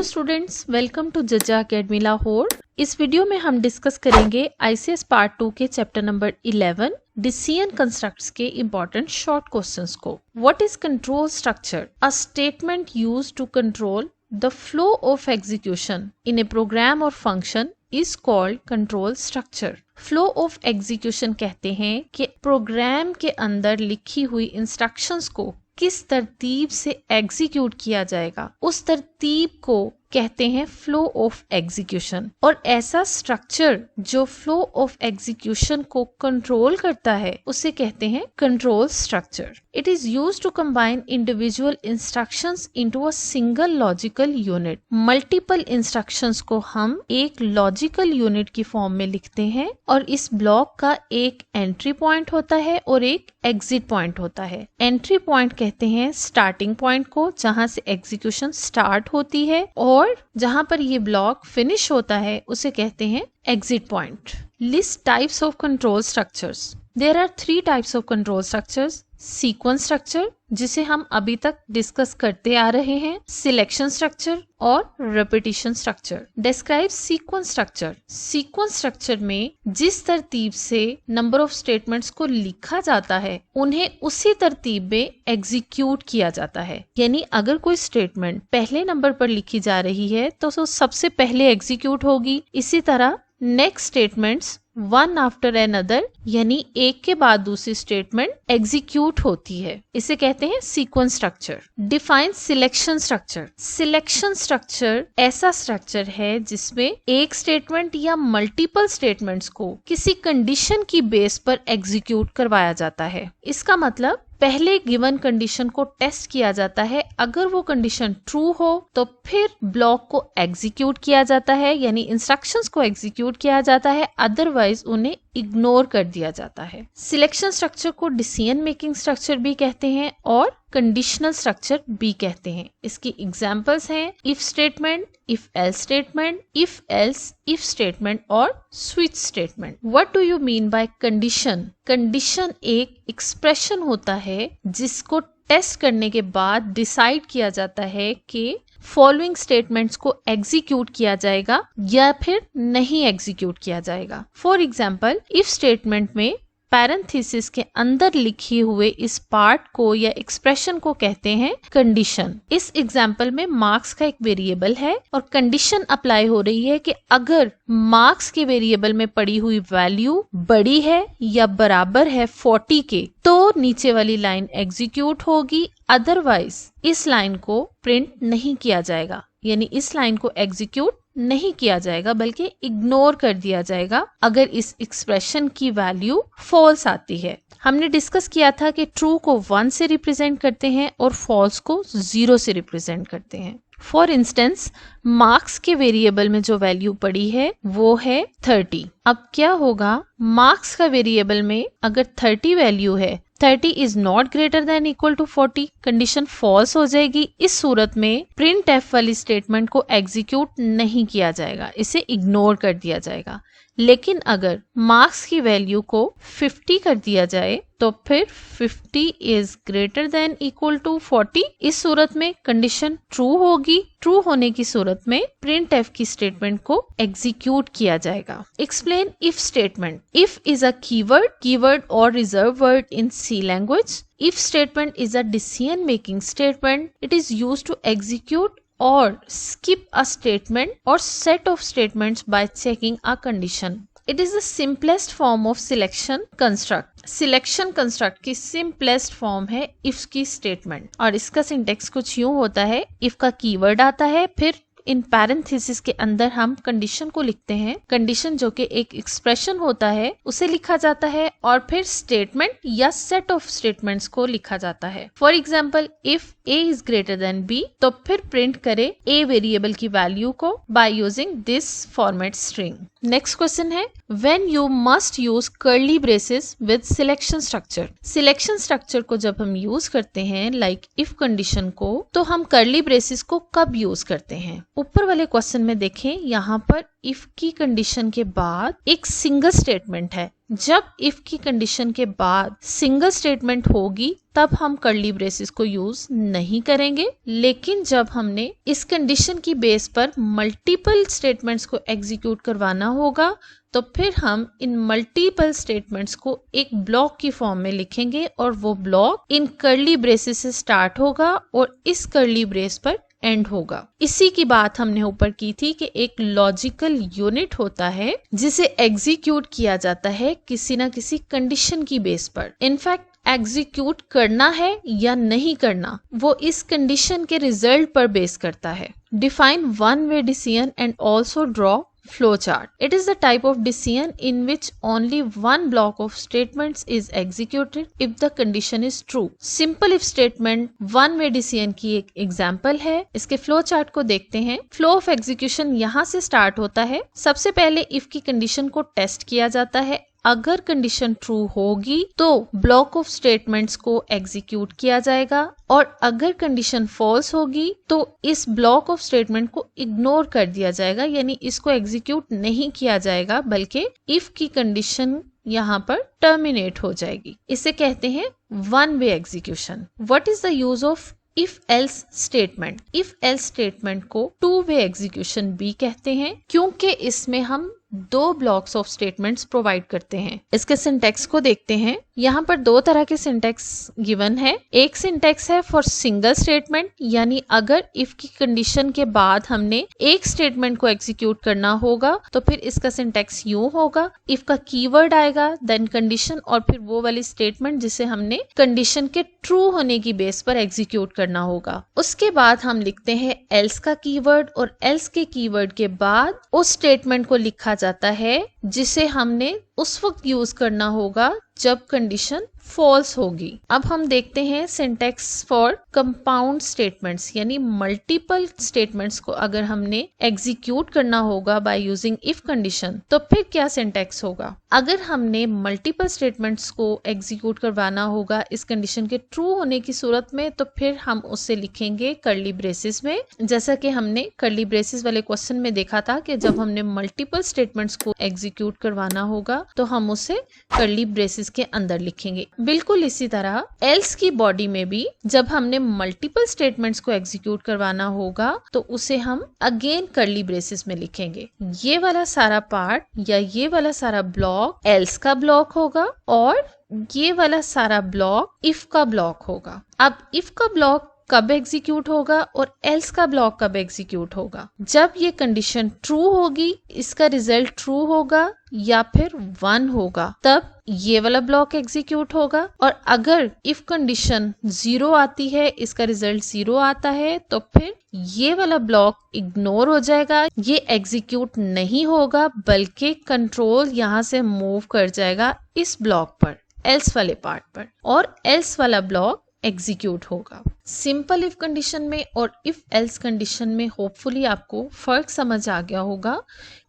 Students, welcome to जजा academy Lahore. इस video में हम डिस्कस करेंगे आईसीएस पार्ट 2 के चैप्टर नंबर 11 डिसीजन कंस्ट्रक्ट्स के इंपॉर्टेंट शॉर्ट क्वेश्चंस को। What is control structure? A statement used to control the flow of execution in a program और function is called control structure. Flow of execution कहते हैं कि programme के अंदर लिखी हुई इंस्ट्रक्शंस को किस तरतीब से एग्जीक्यूट किया जाएगा, उस तरतीब को कहते हैं फ्लो ऑफ एग्जीक्यूशन। और ऐसा स्ट्रक्चर जो फ्लो ऑफ एग्जीक्यूशन को कंट्रोल करता है उसे कहते हैं control structure. It is used to combine individual instructions into a single logical unit. Multiple instructions को हम एक लॉजिकल यूनिट की फॉर्म में लिखते हैं और इस ब्लॉक का एक एंट्री पॉइंट होता है और एक एग्जिट पॉइंट होता है। एंट्री पॉइंट कहते हैं स्टार्टिंग पॉइंट को, जहां से एग्जीक्यूशन स्टार्ट होती है, और जहां पर ये ब्लॉक फिनिश होता है उसे कहते हैं exit point. List types of control structures. There are 3 types of control structures. Sequence structure, जिसे हम अभी तक डिस्कस करते आ रहे हैं, सिलेक्शन स्ट्रक्चर और repetition structure. Describe sequence structure. Sequence structure में जिस तरतीब से नंबर ऑफ स्टेटमेंट्स को लिखा जाता है उन्हें उसी तरतीब में एग्जीक्यूट किया जाता है। यानी अगर कोई स्टेटमेंट पहले नंबर पर लिखी जा रही है तो सबसे पहले एग्जीक्यूट होगी। इसी तरह next statements one after another, यानी एक के बाद दूसरी स्टेटमेंट एग्जीक्यूट होती है। इसे कहते हैं sequence structure. Define selection structure. Selection structure ऐसा स्ट्रक्चर है जिसमें एक स्टेटमेंट या मल्टीपल स्टेटमेंट्स को किसी कंडीशन की बेस पर एग्जीक्यूट करवाया जाता है। इसका मतलब पहले गिवन कंडीशन को टेस्ट किया जाता है। अगर वो कंडीशन ट्रू हो तो फिर ब्लॉक को एग्जीक्यूट किया जाता है, यानी इंस्ट्रक्शंस को एग्जीक्यूट किया जाता है, अदरवाइज उन्हें इग्नोर कर दिया जाता है। सिलेक्शन स्ट्रक्चर को डिसीजन मेकिंग स्ट्रक्चर भी कहते हैं और कंडीशनल स्ट्रक्चर भी कहते हैं। इसकी एग्जांपल्स हैं if statement, if else statement, if else if statement और switch statement. What do you mean by condition? Condition एक एक्सप्रेशन होता है जिसको टेस्ट करने के बाद डिसाइड किया जाता है कि फॉलोइंग स्टेटमेंट्स को एग्जीक्यूट किया जाएगा या फिर नहीं एग्जीक्यूट किया जाएगा। फॉर एग्जाम्पल, इफ स्टेटमेंट में पैरेंथेसिस के अंदर लिखे हुए इस पार्ट को या एक्सप्रेशन को कहते हैं कंडीशन। इस एग्जाम्पल में मार्क्स का एक वेरिएबल है और कंडीशन अप्लाई हो रही है कि अगर मार्क्स के वेरिएबल में पड़ी हुई वैल्यू बड़ी है या बराबर है 40 के तो नीचे वाली लाइन एग्जीक्यूट होगी, अदरवाइज इस लाइन को प्रिंट नहीं किया जाएगा। यानी इस लाइन को एग्जीक्यूट नहीं किया जाएगा बल्कि इग्नोर कर दिया जाएगा अगर इस एक्सप्रेशन की वैल्यू फॉल्स आती है। हमने डिस्कस किया था कि ट्रू को 1 से रिप्रेजेंट करते हैं और फॉल्स को 0 से रिप्रेजेंट करते हैं। फॉर इंस्टेंस, मार्क्स के वेरिएबल में जो वैल्यू पड़ी है वो है 30। अब क्या होगा, मार्क्स का वेरिएबल में अगर 30 वैल्यू है, 30 is not greater than equal to 40, condition false हो जाएगी। इस सूरत में प्रिंट एफ वाली स्टेटमेंट को एग्जीक्यूट नहीं किया जाएगा, इसे इग्नोर कर दिया जाएगा। लेकिन अगर मार्क्स की वैल्यू को 50 कर दिया जाए तो फिर 50 is greater than equal to 40, इस सूरत में कंडीशन ट्रू होगी। ट्रू होने की सूरत में प्रिंट एफ की स्टेटमेंट को एग्जीक्यूट किया जाएगा। Explain if statement. If is a keyword और reserved word in C language. If statement is a decision making statement. It is used to execute or skip a statement or set of statements by checking a condition. It is the simplest form of selection construct. Selection construct की simplest form है if की statement और इसका syntax कुछ यूं होता है, if का कीवर्ड आता है, फिर इन पैरेंथेसिस के अंदर हम कंडीशन को लिखते हैं। कंडीशन जो कि एक एक्सप्रेशन होता है उसे लिखा जाता है और फिर स्टेटमेंट या सेट ऑफ स्टेटमेंट्स को लिखा जाता है। For example, if A is greater than B तो फिर प्रिंट करे ए वेरिएबल की वैल्यू को by using this format string. Next question है, when you must use curly braces with selection structure. Selection structure को जब हम यूज करते हैं लाइक इफ कंडीशन को, तो हम कर्ली ब्रेसेस को कब यूज करते हैं? ऊपर वाले क्वेश्चन में देखें, यहाँ पर इफ की कंडीशन के बाद एक सिंगल स्टेटमेंट है। जब इफ की कंडीशन के बाद सिंगल स्टेटमेंट होगी तब हम कर्ली ब्रेसेस को यूज नहीं करेंगे, लेकिन जब हमने इस कंडीशन की बेस पर मल्टीपल स्टेटमेंट्स को एग्जीक्यूट करवाना होगा तो फिर हम इन मल्टीपल स्टेटमेंट्स को एक ब्लॉक की फॉर्म में लिखेंगे और वो ब्लॉक इन कर्ली ब्रेसेस से स्टार्ट होगा और इस कर्ली ब्रेस पर एंड होगा। इसी की बात हमने ऊपर की थी कि एक लॉजिकल यूनिट होता है जिसे एग्जीक्यूट किया जाता है किसी ना किसी कंडीशन की बेस पर। इनफैक्ट एग्जीक्यूट करना है या नहीं करना वो इस कंडीशन के रिजल्ट पर बेस करता है। Define one way decision and also draw flowchart. It is the type of decision in which only one block of statements is executed if the condition is true. Simple if statement one way decision की एक example है। इसके flow chart को देखते हैं। Flow of execution यहाँ से start होता है। सबसे पहले इफ की कंडीशन को टेस्ट किया जाता है। अगर कंडीशन ट्रू होगी तो ब्लॉक ऑफ स्टेटमेंट्स को एग्जीक्यूट किया जाएगा और अगर कंडीशन फॉल्स होगी तो इस ब्लॉक ऑफ स्टेटमेंट को इग्नोर कर दिया जाएगा, यानी इसको एग्जीक्यूट नहीं किया जाएगा बल्कि इफ की कंडीशन यहाँ पर टर्मिनेट हो जाएगी। इसे कहते हैं one way execution. What is the use of if else statement? If else statement को टू वे एग्जीक्यूशन भी कहते हैं क्योंकि इसमें हम दो ब्लॉक्स ऑफ स्टेटमेंट्स प्रोवाइड करते हैं। इसके सिंटैक्स को देखते हैं। यहाँ पर दो तरह के सिंटैक्स गिवन है। एक सिंटैक्स है फॉर सिंगल स्टेटमेंट, यानी अगर इफ की कंडीशन के बाद हमने एक स्टेटमेंट को एग्जीक्यूट करना होगा तो फिर इसका सिंटैक्स यूं होगा, इफ का कीवर्ड आएगा देन कंडीशन और फिर वो वाली स्टेटमेंट जिसे हमने कंडीशन के ट्रू होने की बेस पर एग्जीक्यूट करना होगा। उसके बाद हम लिखते हैं एल्स का कीवर्ड और एल्स के कीवर्ड के बाद उस स्टेटमेंट को लिखा जाता है जिसे हमने उस वक्त यूज करना होगा जब कंडीशन फॉल्स होगी। अब हम देखते हैं सिंटैक्स फॉर कंपाउंड स्टेटमेंट्स, यानी मल्टीपल स्टेटमेंट्स को अगर हमने एग्जीक्यूट करना होगा बाय यूजिंग इफ कंडीशन तो फिर क्या सिंटैक्स होगा। अगर हमने मल्टीपल स्टेटमेंट्स को एग्जीक्यूट करवाना होगा इस कंडीशन के ट्रू होने की सूरत में तो फिर हम उसे लिखेंगे कर्ली ब्रेसेस में। जैसा कि हमने कर्ली ब्रेसेस वाले क्वेश्चन में देखा था कि जब हमने मल्टीपल स्टेटमेंट्स को एग्जीक्यूट करवाना होगा तो हम उसे कर्ली ब्रेसेस के अंदर लिखेंगे। बिल्कुल इसी तरह एल्स की बॉडी में भी जब हमने मल्टीपल स्टेटमेंट्स को एग्जीक्यूट करवाना होगा तो उसे हम अगेन कर्ली ब्रेसेस में लिखेंगे। ये वाला सारा पार्ट या ये वाला सारा ब्लॉक एल्स का ब्लॉक होगा और ये वाला सारा ब्लॉक इफ का ब्लॉक होगा। अब इफ का ब्लॉक कब एग्जीक्यूट होगा और एल्स का ब्लॉक कब एग्जीक्यूट होगा? जब ये कंडीशन ट्रू होगी, इसका रिजल्ट ट्रू होगा या फिर 1 होगा, तब ये वाला ब्लॉक एग्जीक्यूट होगा। और अगर इफ कंडीशन 0 आती है, इसका रिजल्ट 0 आता है, तो फिर ये वाला ब्लॉक इग्नोर हो जाएगा, ये एग्जीक्यूट नहीं होगा बल्कि कंट्रोल यहाँ से मूव कर जाएगा इस ब्लॉक पर, एल्स वाले पार्ट पर, और एल्स वाला ब्लॉक एग्जीक्यूट होगा। सिंपल इफ कंडीशन में और इफ एल्स कंडीशन में होपफुली आपको फर्क समझ आ गया होगा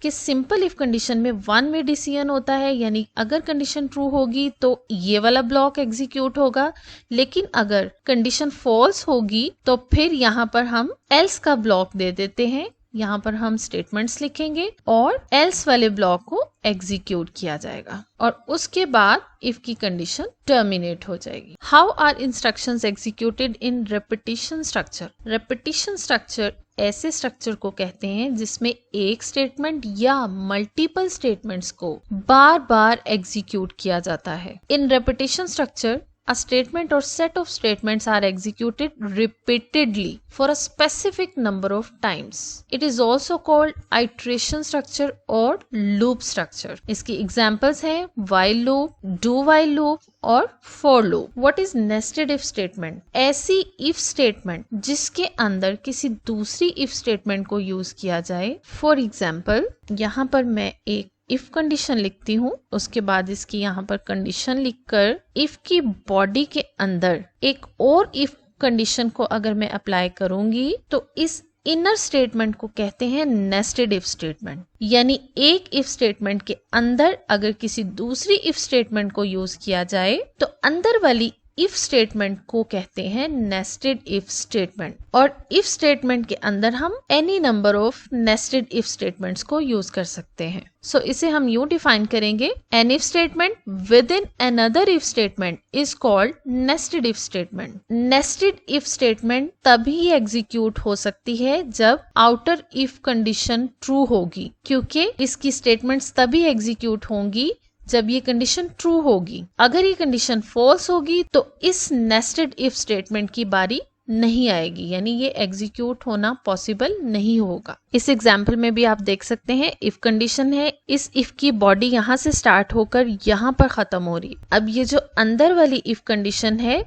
कि सिंपल इफ कंडीशन में वन वे डिसीजन होता है, यानी अगर कंडीशन ट्रू होगी तो ये वाला ब्लॉक एग्जीक्यूट होगा, लेकिन अगर कंडीशन फॉल्स होगी तो फिर यहाँ पर हम एल्स का ब्लॉक दे देते हैं। यहाँ पर हम स्टेटमेंट्स लिखेंगे और एल्स वाले ब्लॉक को एग्जीक्यूट किया जाएगा और उसके बाद इफ की कंडीशन टर्मिनेट हो जाएगी। How are instructions executed in repetition structure? Repetition structure ऐसे स्ट्रक्चर को कहते हैं जिसमें एक स्टेटमेंट या मल्टीपल स्टेटमेंट्स को बार बार एग्जीक्यूट किया जाता है। In repetition structure a statement or set of statements are executed repeatedly for a specific number of times. It is also called iteration structure or loop structure. इसकी examples हैं while loop, do while loop और for loop. What is nested if statement? ऐसी if statement जिसके अंदर किसी दूसरी if statement को use किया जाए। For example, यहाँ पर मैं एक इफ कंडीशन लिखती हूँ, उसके बाद इसकी यहाँ पर कंडीशन लिखकर इफ की बॉडी के अंदर एक और इफ कंडीशन को अगर मैं अप्लाई करूंगी तो इस इनर स्टेटमेंट को कहते हैं नेस्टेड इफ स्टेटमेंट। यानी एक इफ स्टेटमेंट के अंदर अगर किसी दूसरी इफ स्टेटमेंट को यूज किया जाए तो अंदर वाली इफ स्टेटमेंट को कहते हैं नेस्टेड इफ स्टेटमेंट, और इफ स्टेटमेंट के अंदर हम any number of nested if statements को यूज कर सकते हैं। सो इसे हम यूं डिफाइन करेंगे, an if statement within another if statement is called nested if statement. Nested if statement तभी एग्जीक्यूट हो सकती है जब आउटर इफ कंडीशन ट्रू होगी, क्योंकि इसकी स्टेटमेंट्स तभी एग्जीक्यूट होंगी जब ये कंडीशन ट्रू होगी। अगर ये कंडीशन फॉल्स होगी तो इस नेस्टेड इफ स्टेटमेंट की बारी नहीं आएगी, यानी ये एग्जीक्यूट होना पॉसिबल नहीं होगा। इस एग्जाम्पल में भी आप देख सकते हैं, इफ कंडीशन है, इस इफ की बॉडी यहाँ से स्टार्ट होकर यहाँ पर खत्म हो रही। अब ये जो अंदर वाली इफ कंडीशन है,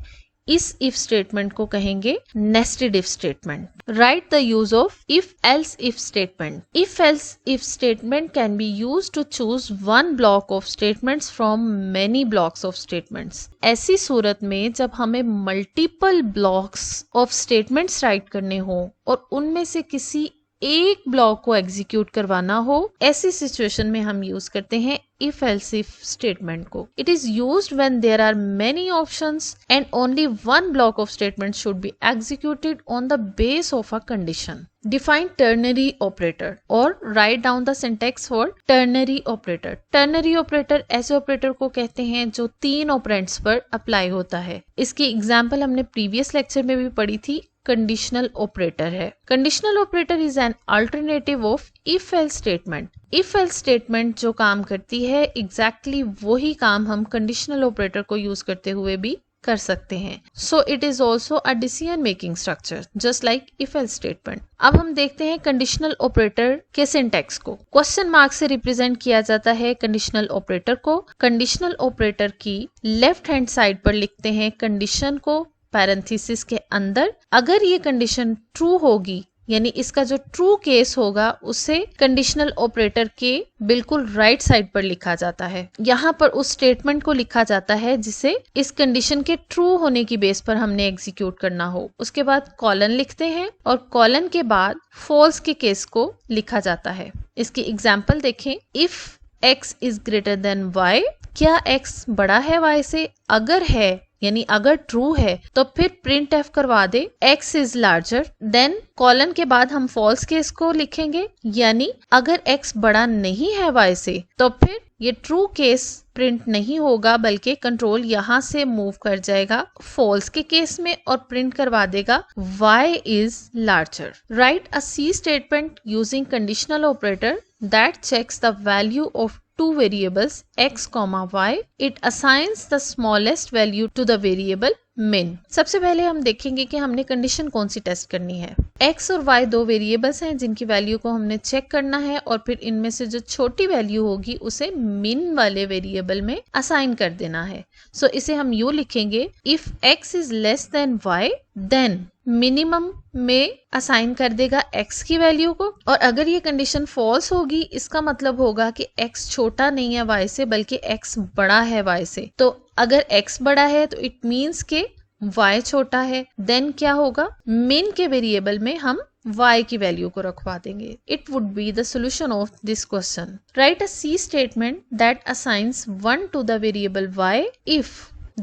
इस इफ स्टेटमेंट को कहेंगे nested if statement. Write the use of if else if statement. If else if statement can be use to choose one block of statements from many blocks of statements. ऐसी सूरत में जब हमें multiple blocks of statements write करने हो और उनमें से किसी एक ब्लॉक को एग्जीक्यूट करवाना हो, ऐसी सिचुएशन में हम यूज करते हैं if else if स्टेटमेंट को। It is used when there are many options and only one block of statements should be executed on the base of a condition. Define ternary operator or write down the syntax for ternary operator. Ternary operator ऐसे operator को कहते हैं जो 3 operands पर apply होता है। इसकी example हमने प्रीवियस लेक्चर में भी पढ़ी थी, कंडीशनल ऑपरेटर है। Conditional operator is an alternative of if else statement. If else statement जो काम करती है, एग्जैक्टली वही काम हम कंडीशनल ऑपरेटर को यूज करते हुए भी कर सकते हैं। So it is also a decision making structure just like if else statement. अब हम देखते हैं कंडीशनल ऑपरेटर के सिंटैक्स को। क्वेश्चन मार्क से रिप्रेजेंट किया जाता है कंडीशनल ऑपरेटर को। कंडीशनल ऑपरेटर की लेफ्ट हैंड साइड पर लिखते हैं कंडीशन को पैरेंथेसिस के अंदर। अगर ये कंडीशन ट्रू होगी, यानी इसका जो ट्रू केस होगा, उसे कंडीशनल ऑपरेटर के बिल्कुल राइट साइड पर लिखा जाता है। यहाँ पर उस स्टेटमेंट को लिखा जाता है जिसे इस कंडीशन के ट्रू होने की बेस पर हमने एग्जीक्यूट करना हो। उसके बाद कॉलन लिखते हैं और कॉलन के बाद फॉल्स के केस को लिखा जाता है। इसकी एग्जाम्पल देखें, if x is greater then y, क्या x बड़ा है y से? अगर है, यानी अगर ट्रू है, तो फिर प्रिंट एफ करवा दे x is larger than, colon के बाद हम फॉल्स केस को लिखेंगे, यानी अगर x बड़ा नहीं है y से, तो फिर ये ट्रू केस प्रिंट नहीं होगा, बल्कि कंट्रोल यहाँ से मूव कर जाएगा फॉल्स के केस में और प्रिंट करवा देगा y is larger. Write a C statement using conditional operator that checks the value of two variables x, y. It assigns the smallest value to the variable min. सबसे पहले हम देखेंगे कि हमने कंडीशन कौन सी टेस्ट करनी है। x और y 2 वेरिएबल्स हैं जिनकी वैल्यू को हमने चेक करना है और फिर इनमें से जो छोटी वैल्यू होगी उसे min वाले वेरिएबल में असाइन कर देना है। सो इसे हम यूं लिखेंगे, if x is less than y then minimum में असाइन कर देगा x की वैल्यू को, और अगर ये कंडीशन फॉल्स होगी, इसका मतलब होगा कि x छोटा नहीं है y से बल्कि x बड़ा है y से। तो अगर x बड़ा है तो इट मीन्स के y छोटा है। देन क्या होगा, min के वेरिएबल में हम y की वैल्यू को रखवा देंगे। It would be the solution of this question. Write a C statement that assigns 1 to the variable y if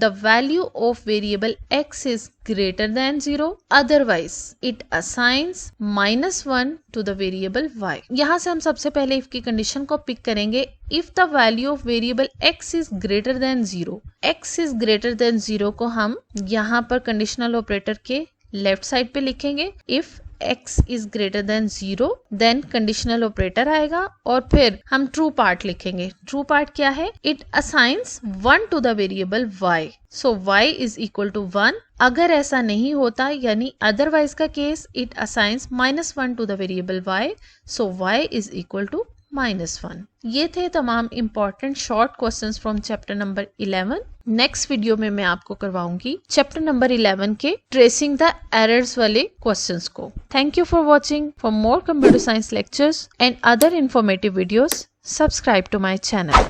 the value of variable x is greater than 0, otherwise it assigns -1 to the variable y. यहाँ से हम सबसे पहले if की condition को pick करेंगे। if the value of variable x is greater than 0, x is greater than 0 को हम यहाँ पर कंडीशनल ऑपरेटर के लेफ्ट साइड पे लिखेंगे। if x is greater than 0 then conditional operator आएगा और फिर हम ट्रू पार्ट लिखेंगे। ट्रू पार्ट क्या है, it assigns 1 to the variable y, so y is equal to 1। अगर ऐसा नहीं होता, यानी अदरवाइज का case, it assigns -1 to the variable y, so y is equal to -1। ये थे तमाम important short questions from chapter number 11। Next video में मैं आपको करवाऊंगी चैप्टर नंबर 11 के ट्रेसिंग द एरर्स वाले क्वेश्चंस को। Thank you for watching. For more computer science lectures and other informative videos, subscribe to my channel.